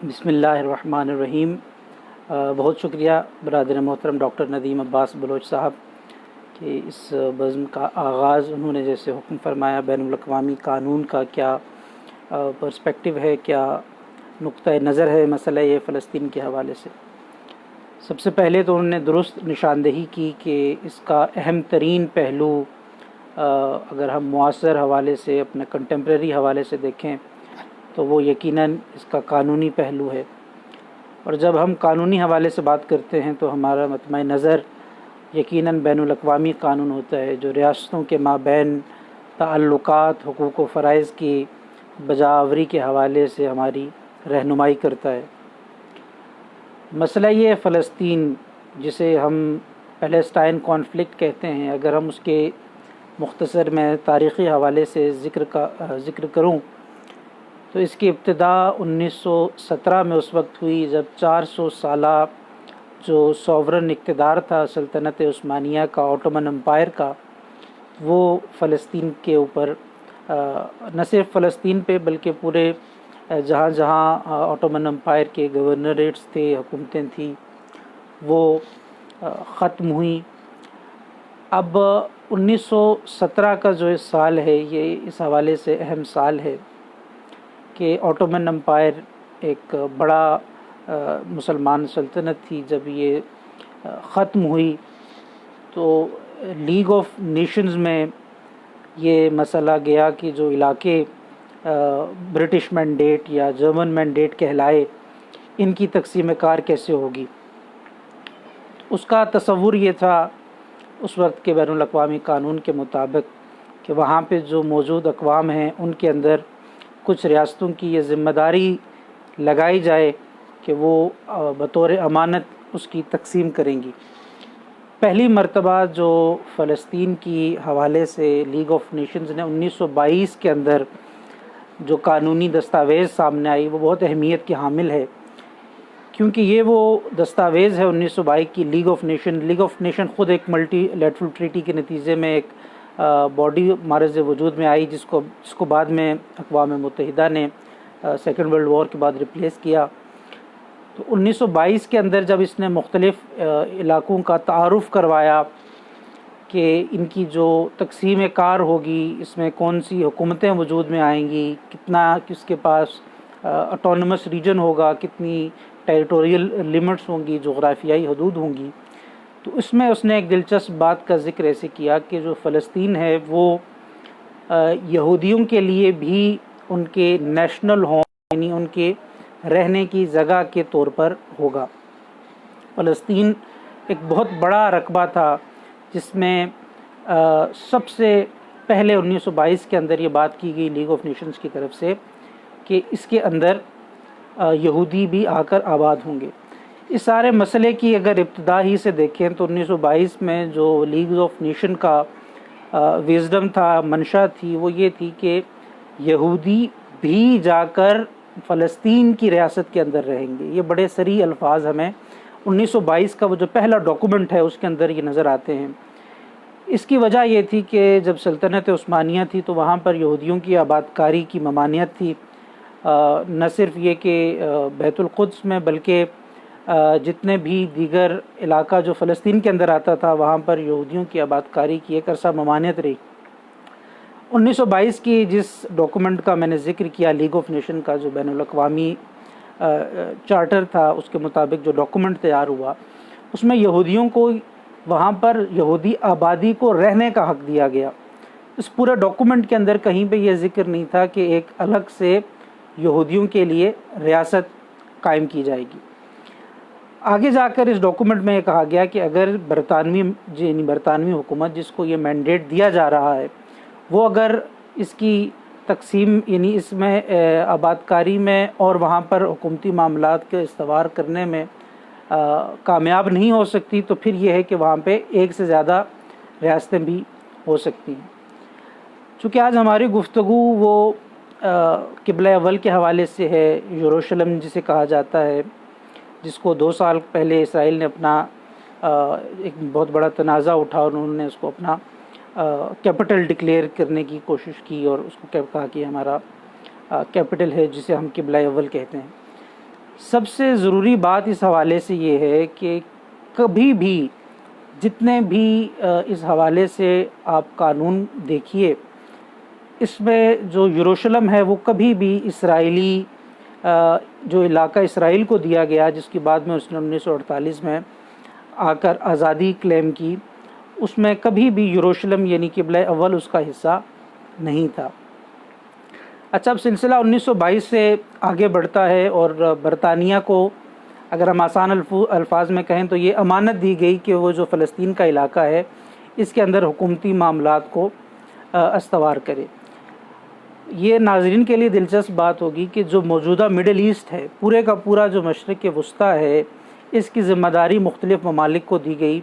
بسم اللہ الرحمن الرحیم۔ بہت شکریہ برادر محترم ڈاکٹر ندیم عباس بلوچ صاحب کہ اس بزم کا آغاز انہوں نے جیسے حکم فرمایا بین الاقوامی قانون کا کیا پرسپیکٹیو ہے، کیا نقطۂ نظر ہے مسئلہ یہ فلسطین کے حوالے سے۔ سب سے پہلے تو انہوں نے درست نشاندہی کی کہ اس کا اہم ترین پہلو اگر ہم معاصر حوالے سے اپنے کنٹمپریری حوالے سے دیکھیں تو وہ یقیناً اس کا قانونی پہلو ہے، اور جب ہم قانونی حوالے سے بات کرتے ہیں تو ہمارا مطمع نظر یقیناً بین الاقوامی قانون ہوتا ہے جو ریاستوں کے مابین تعلقات، حقوق و فرائض کی بجاوری کے حوالے سے ہماری رہنمائی کرتا ہے۔ مسئلہ یہ فلسطین جسے ہم پیلسٹائن کانفلکٹ کہتے ہیں، اگر ہم اس کے مختصر میں تاریخی حوالے سے ذکر کروں تو اس کی ابتدا 1917 میں اس وقت ہوئی جب 400 سالہ جو سوورن اقتدار تھا سلطنت عثمانیہ کا، آٹومن امپائر کا، وہ فلسطین کے اوپر نہ صرف فلسطین پہ بلکہ پورے جہاں جہاں آٹومن امپائر کے گورنریٹس تھے، حکومتیں تھیں، وہ ختم ہوئیں۔ اب 1917 کا جو سال ہے یہ اس حوالے سے اہم سال ہے کہ آٹومن امپائر ایک بڑا مسلمان سلطنت تھی، جب یہ ختم ہوئی تو لیگ آف نیشنز میں یہ مسئلہ گیا کہ جو علاقے برٹش مینڈیٹ یا جرمن مینڈیٹ کہلائے، ان کی تقسیم کار کیسے ہوگی۔ اس کا تصور یہ تھا اس وقت کے بین الاقوامی قانون کے مطابق کہ وہاں پہ جو موجود اقوام ہیں ان کے اندر کچھ ریاستوں کی یہ ذمہ داری لگائی جائے کہ وہ بطور امانت اس کی تقسیم کریں گی۔ پہلی مرتبہ جو فلسطین کی حوالے سے لیگ آف نیشنز نے 1922 کے اندر جو قانونی دستاویز سامنے آئی وہ بہت اہمیت کی حامل ہے، کیونکہ یہ وہ دستاویز ہے 1922 کی لیگ آف نیشن خود ایک ملٹی لیٹرل ٹریٹی کے نتیجے میں ایک باڈی معرض وجود میں آئی جس کو بعد میں اقوام متحدہ نے سیکنڈ ورلڈ وار کے بعد ریپلیس کیا۔ تو 1922 کے اندر جب اس نے مختلف علاقوں کا تعارف کروایا کہ ان کی جو تقسیم کار ہوگی اس میں کون سی حکومتیں وجود میں آئیں گی، کتنا کس کے پاس اٹونومس ریجن ہوگا، کتنی ٹیریٹوریل لیمٹس ہوں گی، جغرافیائی حدود ہوں گی، تو اس میں اس نے ایک دلچسپ بات کا ذکر ایسے کیا کہ جو فلسطین ہے وہ یہودیوں کے لیے بھی ان کے نیشنل ہوم یعنی ان کے رہنے کی جگہ کے طور پر ہوگا۔ فلسطین ایک بہت بڑا رقبہ تھا جس میں سب سے پہلے 1922 کے اندر یہ بات کی گئی لیگ آف نیشنز کی طرف سے کہ اس کے اندر یہودی بھی آ کر آباد ہوں گے۔ اس سارے مسئلے کی اگر ابتدا ہی سے دیکھیں تو 1922 میں جو لیگ آف نیشن کا وزڈم تھا، منشا تھی، وہ یہ تھی کہ یہودی بھی جا کر فلسطین کی ریاست کے اندر رہیں گے۔ یہ بڑے صریح الفاظ ہمیں 1922 کا وہ جو پہلا ڈاکومنٹ ہے اس کے اندر یہ نظر آتے ہیں۔ اس کی وجہ یہ تھی کہ جب سلطنت عثمانیہ تھی تو وہاں پر یہودیوں کی آباد کاری کی ممانعت تھی، نہ صرف یہ کہ بیت القدس میں بلکہ جتنے بھی دیگر علاقہ جو فلسطین کے اندر آتا تھا وہاں پر یہودیوں کی آباد کاری کی ایک عرصہ ممانعت رہی۔ 1922 کی جس ڈاکومنٹ کا میں نے ذکر کیا لیگ آف نیشن کا، جو بین الاقوامی چارٹر تھا، اس کے مطابق جو ڈاکومنٹ تیار ہوا اس میں یہودیوں کو وہاں پر یہودی آبادی کو رہنے کا حق دیا گیا۔ اس پورے ڈاکومنٹ کے اندر کہیں پہ یہ ذکر نہیں تھا کہ ایک الگ سے یہودیوں کے لیے ریاست قائم کی جائے گی۔ آگے جا کر اس ڈاکومنٹ میں یہ کہا گیا کہ اگر برطانوی حکومت جس کو یہ مینڈیٹ دیا جا رہا ہے وہ اگر اس کی تقسیم یعنی اس میں آباد کاری میں اور وہاں پر حکومتی معاملات کے استوار کرنے میں کامیاب نہیں ہو سکتی تو پھر یہ ہے کہ وہاں پہ ایک سے زیادہ ریاستیں بھی ہو سکتی ہیں۔ چونکہ آج ہماری گفتگو وہ قبلہ اول کے حوالے سے ہے، یروشلم جسے کہا جاتا ہے، جس کو 2 سال پہلے اسرائیل نے اپنا ایک بہت بڑا تنازع اٹھا اور انہوں نے اس کو اپنا کیپٹل ڈکلیئر کرنے کی کوشش کی اور اس کو کہا کہ ہمارا کیپٹل ہے جسے ہم قبلہ اول کہتے ہیں۔ سب سے ضروری بات اس حوالے سے یہ ہے کہ کبھی بھی جتنے بھی اس حوالے سے آپ قانون دیکھیے، اس میں جو یروشلم ہے وہ کبھی بھی اسرائیلی جو علاقہ اسرائیل کو دیا گیا، جس کی بعد میں اس نے 1948 میں آ کر آزادی کلیم کی، اس میں کبھی بھی یروشلم یعنی قبلہ اول اس کا حصہ نہیں تھا۔ اچھا، اب سلسلہ 1922 سے آگے بڑھتا ہے، اور برطانیہ کو اگر ہم آسان الفاظ میں کہیں تو یہ امانت دی گئی کہ وہ جو فلسطین کا علاقہ ہے اس کے اندر حکومتی معاملات کو استوار کرے۔ یہ ناظرین کے لیے دلچسپ بات ہوگی کہ جو موجودہ مڈل ایسٹ ہے، پورے کا پورا جو مشرق وسطیٰ ہے، اس کی ذمہ داری مختلف ممالک کو دی گئی۔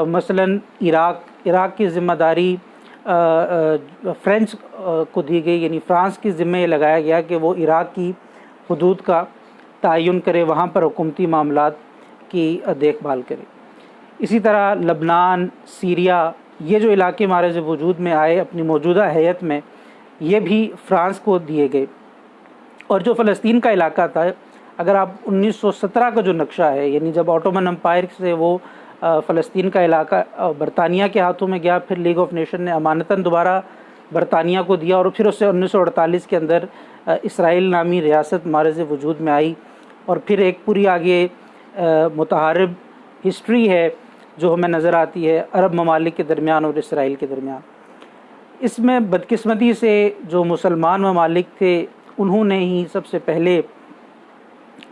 مثلاً عراق کی ذمہ داری فرینچ کو دی گئی، یعنی فرانس کی ذمہ یہ لگایا گیا کہ وہ عراق کی حدود کا تعین کرے، وہاں پر حکومتی معاملات کی دیکھ بھال کرے۔ اسی طرح لبنان، سیریا، یہ جو علاقے معرض وجود میں آئے اپنی موجودہ حیت میں، یہ بھی فرانس کو دیے گئے۔ اور جو فلسطین کا علاقہ تھا، اگر آپ 1917 کا جو نقشہ ہے، یعنی جب آٹومن امپائر سے وہ فلسطین کا علاقہ برطانیہ کے ہاتھوں میں گیا، پھر لیگ آف نیشن نے امانتاً دوبارہ برطانیہ کو دیا، اور پھر اسے 1948 کے اندر اسرائیل نامی ریاست معرض وجود میں آئی، اور پھر ایک پوری آگے متحارب ہسٹری ہے جو ہمیں نظر آتی ہے عرب ممالک کے درمیان اور اسرائیل کے درمیان۔ اس میں بدقسمتی سے جو مسلمان ممالک تھے انہوں نے ہی سب سے پہلے،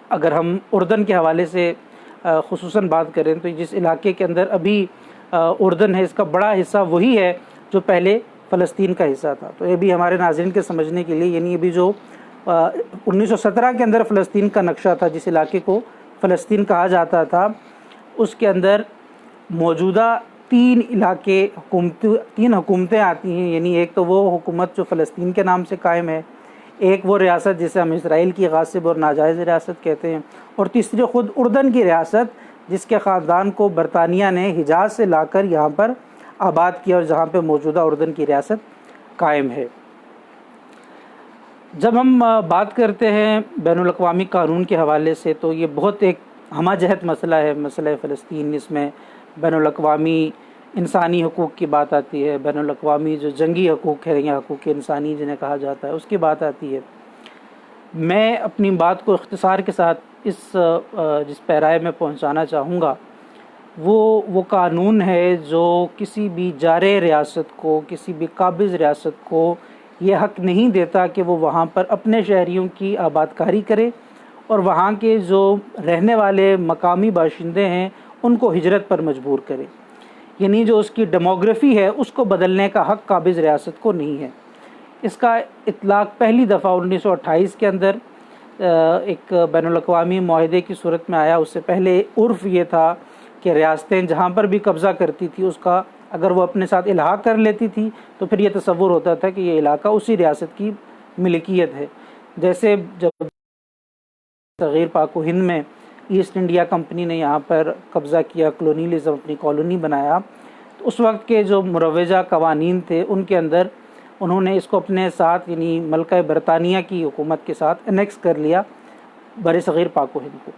اگر ہم اردن کے حوالے سے خصوصاً بات کریں تو جس علاقے کے اندر ابھی اردن ہے، اس کا بڑا حصہ وہی ہے جو پہلے فلسطین کا حصہ تھا۔ تو یہ بھی ہمارے ناظرین کے سمجھنے کے لیے، یعنی یہ بھی جو 1917 کے اندر فلسطین کا نقشہ تھا، جس علاقے کو فلسطین کہا جاتا تھا، اس کے اندر موجودہ تین حکومتیں آتی ہیں۔ یعنی ایک تو وہ حکومت جو فلسطین کے نام سے قائم ہے، ایک وہ ریاست جسے ہم اسرائیل کی غاصب اور ناجائز ریاست کہتے ہیں، اور تیسری خود اردن کی ریاست جس کے خاندان کو برطانیہ نے حجاز سے لا کر یہاں پر آباد کیا، اور جہاں پہ موجودہ اردن کی ریاست قائم ہے۔ جب ہم بات کرتے ہیں بین الاقوامی قانون کے حوالے سے تو یہ بہت ایک ہمہ جہت مسئلہ ہے، مسئلہ فلسطین۔ اس میں بین الاقوامی انسانی حقوق کی بات آتی ہے، بین الاقوامی جو جنگی حقوق ہے یا حقوق انسانی جنہیں کہا جاتا ہے، اس کی بات آتی ہے۔ میں اپنی بات کو اختصار کے ساتھ جس پیرائے میں پہنچانا چاہوں گا وہ قانون ہے جو کسی بھی جارح ریاست کو، کسی بھی قابض ریاست کو یہ حق نہیں دیتا کہ وہ وہاں پر اپنے شہریوں کی آباد کاری کرے، اور وہاں کے جو رہنے والے مقامی باشندے ہیں ان کو ہجرت پر مجبور کرے۔ یعنی جو اس کی ڈیموگرافی ہے اس کو بدلنے کا حق قابض ریاست کو نہیں ہے۔ اس کا اطلاق پہلی دفعہ 1928 کے اندر ایک بین الاقوامی معاہدے کی صورت میں آیا۔ اس سے پہلے عرف یہ تھا کہ ریاستیں جہاں پر بھی قبضہ کرتی تھی اس کا اگر وہ اپنے ساتھ الحاق کر لیتی تھی تو پھر یہ تصور ہوتا تھا کہ یہ علاقہ اسی ریاست کی ملکیت ہے۔ جیسے جب صغیر پاک و ہند میں ایسٹ انڈیا کمپنی نے یہاں پر قبضہ کیا، کلونیلزم اپنی کالونی بنایا، تو اس وقت کے جو مروجہ قوانین تھے ان کے اندر انہوں نے اس کو اپنے ساتھ یعنی ملکہ برطانیہ کی حکومت کے ساتھ انیکس کر لیا بر صغیر پاک و ہند کو۔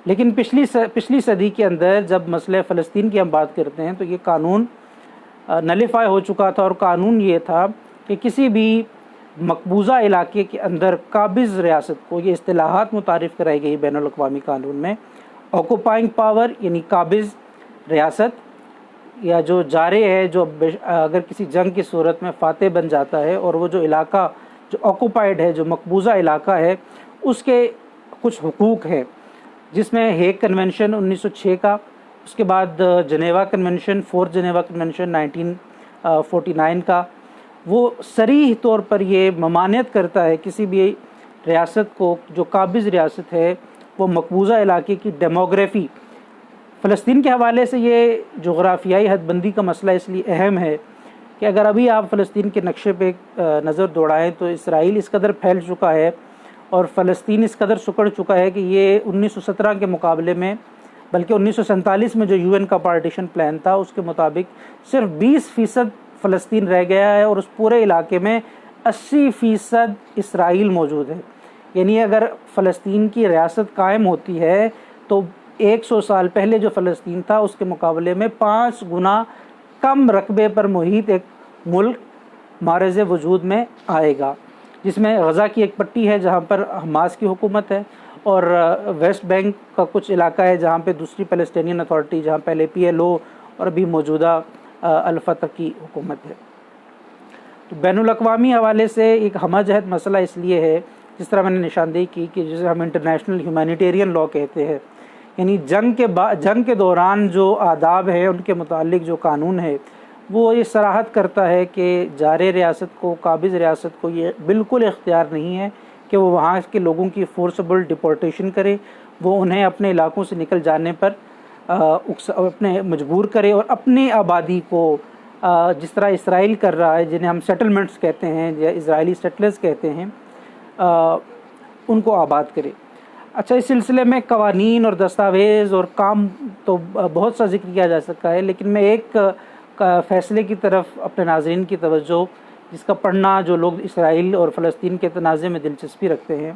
لیکن پچھلی صدی کے اندر جب مسئلہ فلسطین کی ہم بات کرتے ہیں تو یہ قانون نلیفائی ہو چکا تھا، اور قانون یہ تھا کہ کسی بھی مقبوضہ علاقے کے اندر قابض ریاست کو، یہ اصطلاحات متعارف کرائی گئی بین الاقوامی قانون میں، آکوپائنگ پاور یعنی قابض ریاست، یا جو جارح ہے جو اگر کسی جنگ کی صورت میں فاتح بن جاتا ہے اور وہ جو علاقہ جو آکوپائڈ ہے، جو مقبوضہ علاقہ ہے، اس کے کچھ حقوق ہیں، جس میں ہیگ کنونشن 1906 کا، اس کے بعد Geneva convention, fourth Geneva convention 1949 کا، وہ صریح طور پر یہ ممانعت کرتا ہے کسی بھی ریاست کو جو قابض ریاست ہے وہ مقبوضہ علاقے کی ڈیموگرافی۔ فلسطین کے حوالے سے یہ جغرافیائی حد بندی کا مسئلہ اس لیے اہم ہے کہ اگر ابھی آپ فلسطین کے نقشے پہ نظر دوڑائیں تو اسرائیل اس قدر پھیل چکا ہے اور فلسطین اس قدر سکڑ چکا ہے کہ یہ 1917 کے مقابلے میں، بلکہ 1947 میں جو UN کا پارٹیشن پلان تھا اس کے مطابق صرف 20% فلسطین رہ گیا ہے، اور اس پورے علاقے میں 80% اسرائیل موجود ہے۔ یعنی اگر فلسطین کی ریاست قائم ہوتی ہے تو 100 سال پہلے جو فلسطین تھا اس کے مقابلے میں 5 گنا کم رقبے پر محیط ایک ملک معرض وجود میں آئے گا، جس میں غزہ کی ایک پٹی ہے جہاں پر حماس کی حکومت ہے، اور ویسٹ بینک کا کچھ علاقہ ہے جہاں پہ دوسری پیلسٹینین اتھارٹی، جہاں پہلے PLO اور ابھی موجودہ الفتح کی حکومت ہے۔ تو بین الاقوامی حوالے سے ایک ہمہ جہت مسئلہ اس لیے ہے، جس طرح میں نے نشاندہی کی کہ جسے ہم انٹرنیشنل ہیومینیٹیرین لاء کہتے ہیں، یعنی جنگ کے دوران جو آداب ہے ان کے متعلق جو قانون ہے وہ یہ صراحت کرتا ہے کہ جارے ریاست کو، قابض ریاست کو یہ بالکل اختیار نہیں ہے کہ وہ وہاں کے لوگوں کی فورسبل ڈپورٹیشن کرے، وہ انہیں اپنے علاقوں سے نکل جانے پر اپنے مجبور کرے، اور اپنی آبادی کو جس طرح اسرائیل کر رہا ہے، جنہیں ہم سیٹلمنٹس کہتے ہیں یا اسرائیلی سیٹلرز کہتے ہیں، ان کو آباد کرے۔ اچھا، اس سلسلے میں قوانین اور دستاویز اور کام تو بہت سا ذکر کیا جا سکتا ہے، لیکن میں ایک فیصلے کی طرف اپنے ناظرین کی توجہ، جس کا پڑھنا جو لوگ اسرائیل اور فلسطین کے تنازع میں دلچسپی رکھتے ہیں،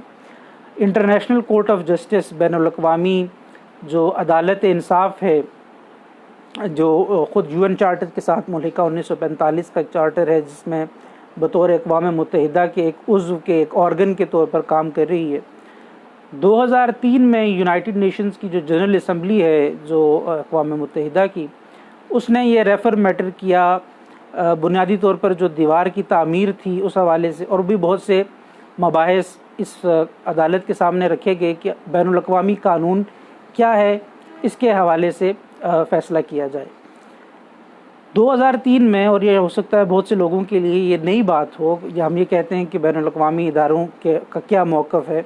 انٹرنیشنل کورٹ آف جسٹس، بین الاقوامی جو عدالت انصاف ہے، جو خود UN چارٹر کے ساتھ ملحقہ 1945 کا ایک چارٹر ہے، جس میں بطور اقوام متحدہ کے ایک عضو کے ایک آرگن کے طور پر کام کر رہی ہے۔ 2003 میں یونائٹڈ نیشنز کی جو جنرل اسمبلی ہے جو اقوام متحدہ کی، اس نے یہ ریفر میٹر کیا بنیادی طور پر جو دیوار کی تعمیر تھی اس حوالے سے، اور بھی بہت سے مباحث اس عدالت کے سامنے رکھے گئے کہ بین الاقوامی قانون کیا ہے، اس کے حوالے سے فیصلہ کیا جائے۔ 2003 میں، اور یہ ہو سکتا ہے بہت سے لوگوں کے لیے یہ نئی بات ہو، یا ہم یہ کہتے ہیں کہ بین الاقوامی اداروں کا کیا موقف ہے،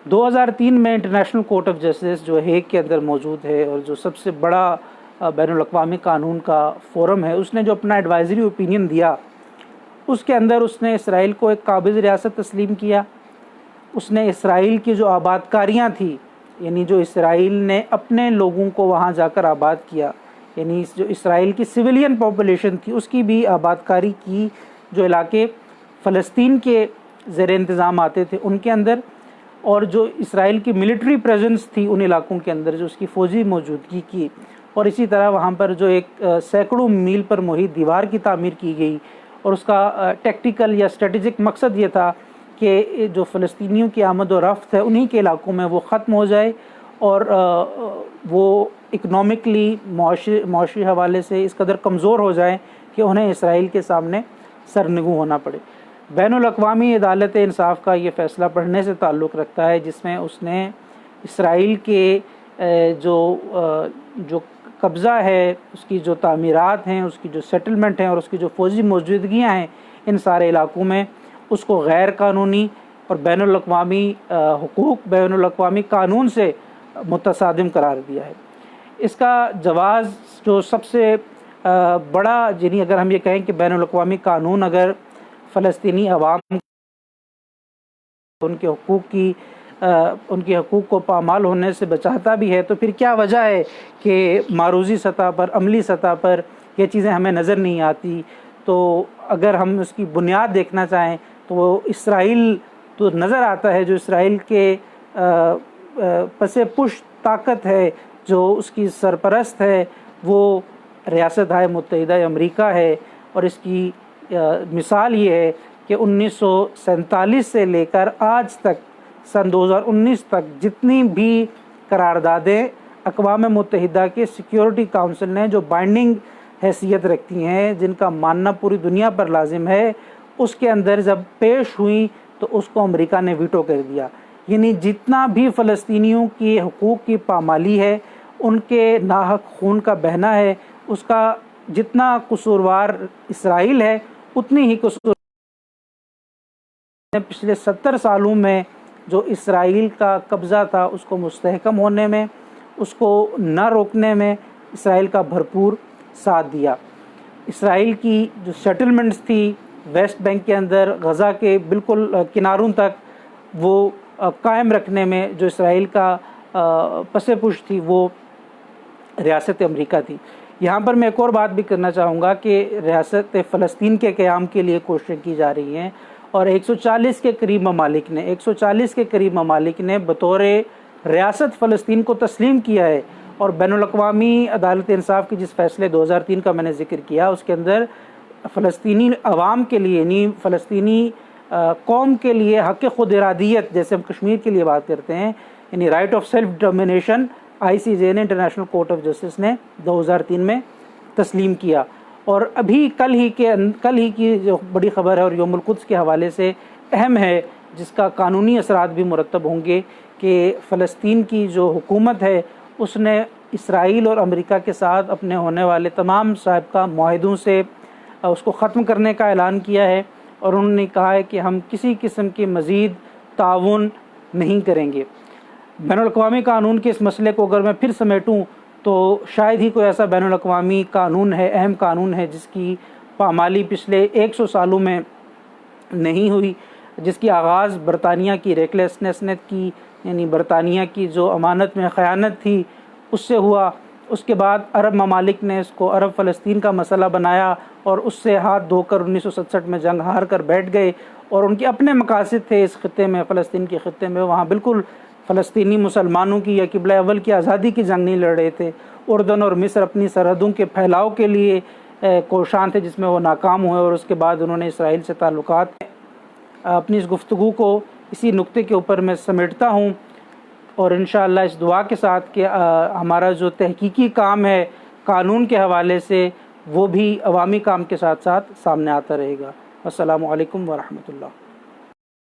2003 میں انٹرنیشنل کورٹ آف جسٹس جو ہیگ کے اندر موجود ہے اور جو سب سے بڑا بین الاقوامی قانون کا فورم ہے، اس نے جو اپنا ایڈوائزری اوپینین دیا، اس کے اندر اس نے اسرائیل کو ایک قابض ریاست تسلیم کیا۔ اس نے اسرائیل کی جو آباد کاریاں تھیں، یعنی جو اسرائیل نے اپنے لوگوں کو وہاں جا کر آباد کیا، یعنی جو اسرائیل کی سویلین پاپولیشن تھی اس کی بھی آباد کاری کی، جو علاقے فلسطین کے زیر انتظام آتے تھے ان کے اندر، اور جو اسرائیل کی ملٹری پریزنس تھی ان علاقوں کے اندر، جو اس کی فوجی موجودگی کی، اور اسی طرح وہاں پر جو ایک سینکڑوں میل پر محیط دیوار کی تعمیر کی گئی، اور اس کا ٹیکٹیکل یا اسٹریٹجک مقصد یہ تھا کہ جو فلسطینیوں کی آمد و رفت ہے انہی کے علاقوں میں وہ ختم ہو جائے، اور وہ اکنامکلی معاشی حوالے سے اس قدر کمزور ہو جائیں کہ انہیں اسرائیل کے سامنے سرنگوں ہونا پڑے۔ بین الاقوامی عدالت انصاف کا یہ فیصلہ پڑھنے سے تعلق رکھتا ہے، جس میں اس نے اسرائیل کے جو قبضہ ہے، اس کی جو تعمیرات ہیں، اس کی جو سیٹلمنٹ ہیں، اور اس کی جو فوجی موجودگیاں ہیں ان سارے علاقوں میں، اس کو غیر قانونی اور بین الاقوامی حقوق، بین الاقوامی قانون سے متصادم قرار دیا ہے۔ اس کا جواز جو سب سے بڑا، یعنی اگر ہم یہ کہیں کہ بین الاقوامی قانون اگر فلسطینی عوام ان کے حقوق کو پامال ہونے سے بچاتا بھی ہے، تو پھر کیا وجہ ہے کہ معروضی سطح پر، عملی سطح پر یہ چیزیں ہمیں نظر نہیں آتی؟ تو اگر ہم اس کی بنیاد دیکھنا چاہیں تو وہ اسرائیل تو نظر آتا ہے، جو اسرائیل کے پس پشت طاقت ہے، جو اس کی سرپرست ہے، وہ ریاست ہائے متحدہ امریکہ ہے، اور اس کی مثال یہ ہے کہ 1947 سے لے کر آج تک سن 2019 تک جتنی بھی قراردادیں اقوام متحدہ کے سیکیورٹی کونسل نے جو بائنڈنگ حیثیت رکھتی ہیں، جن کا ماننا پوری دنیا پر لازم ہے، اس کے اندر جب پیش ہوئیں تو اس کو امریکہ نے ویٹو کر دیا۔ یعنی جتنا بھی فلسطینیوں کی حقوق کی پامالی ہے، ان کے ناحق خون کا بہنا ہے، اس کا جتنا قصوروار اسرائیل ہے اتنی ہی قصور پچھلے 70 سالوں میں جو اسرائیل کا قبضہ تھا اس کو مستحکم ہونے میں، اس کو نہ روکنے میں اسرائیل کا بھرپور ساتھ دیا۔ اسرائیل کی جو سیٹلمنٹس تھی ویسٹ بینک کے اندر، غزہ کے بالکل کناروں تک، وہ قائم رکھنے میں جو اسرائیل کا پس پش تھی وہ ریاست امریکہ تھی۔ یہاں پر میں ایک اور بات بھی کرنا چاہوں گا کہ ریاست فلسطین کے قیام کے لیے کوششیں کی جا رہی ہیں، اور 140 کے قریب ممالک نے بطور ریاست فلسطین کو تسلیم کیا ہے، اور بین الاقوامی عدالت انصاف کی جس فیصلے 2003 کا میں نے ذکر کیا اس کے اندر فلسطینی عوام کے لیے، یعنی فلسطینی قوم کے لیے حق خود ارادیت، جیسے ہم کشمیر کے لیے بات کرتے ہیں، یعنی right of self determination, ICJ نے، انٹرنیشنل کورٹ آف جسٹس نے 2003 میں تسلیم کیا۔ اور ابھی کل ہی کی جو بڑی خبر ہے اور یوم القدس کے حوالے سے اہم ہے، جس کا قانونی اثرات بھی مرتب ہوں گے، کہ فلسطین کی جو حکومت ہے اس نے اسرائیل اور امریکہ کے ساتھ اپنے ہونے والے تمام سابقہ معاہدوں سے اس کو ختم کرنے کا اعلان کیا ہے، اور انہوں نے کہا ہے کہ ہم کسی قسم کی مزید تعاون نہیں کریں گے۔ بین الاقوامی قانون کے اس مسئلے کو اگر میں پھر سمیٹوں تو شاید ہی کوئی ایسا بین الاقوامی قانون ہے، اہم قانون ہے، جس کی پامالی پچھلے 100 سالوں میں نہیں ہوئی، جس کی آغاز برطانیہ کی ریکلیسنس نے کی، یعنی برطانیہ کی جو امانت میں خیانت تھی اس سے ہوا۔ اس کے بعد عرب ممالک نے اس کو عرب فلسطین کا مسئلہ بنایا اور اس سے ہاتھ دھو کر 1967 میں جنگ ہار کر بیٹھ گئے، اور ان کے اپنے مقاصد تھے اس خطے میں، فلسطین کے خطے میں، وہاں بالکل فلسطینی مسلمانوں کی یا قبلہ اول کی آزادی کی جنگ نہیں لڑ رہے تھے۔ اردن اور مصر اپنی سرحدوں کے پھیلاؤ کے لیے کوشاں تھے، جس میں وہ ناکام ہوئے، اور اس کے بعد انہوں نے اسرائیل سے تعلقات۔ اپنی اس گفتگو کو اسی نقطے کے اوپر میں سمیٹتا ہوں، اور انشاءاللہ اس دعا کے ساتھ کہ ہمارا جو تحقیقی کام ہے قانون کے حوالے سے وہ بھی عوامی کام کے ساتھ ساتھ سامنے آتا رہے گا۔ السلام علیکم ورحمۃ اللہ۔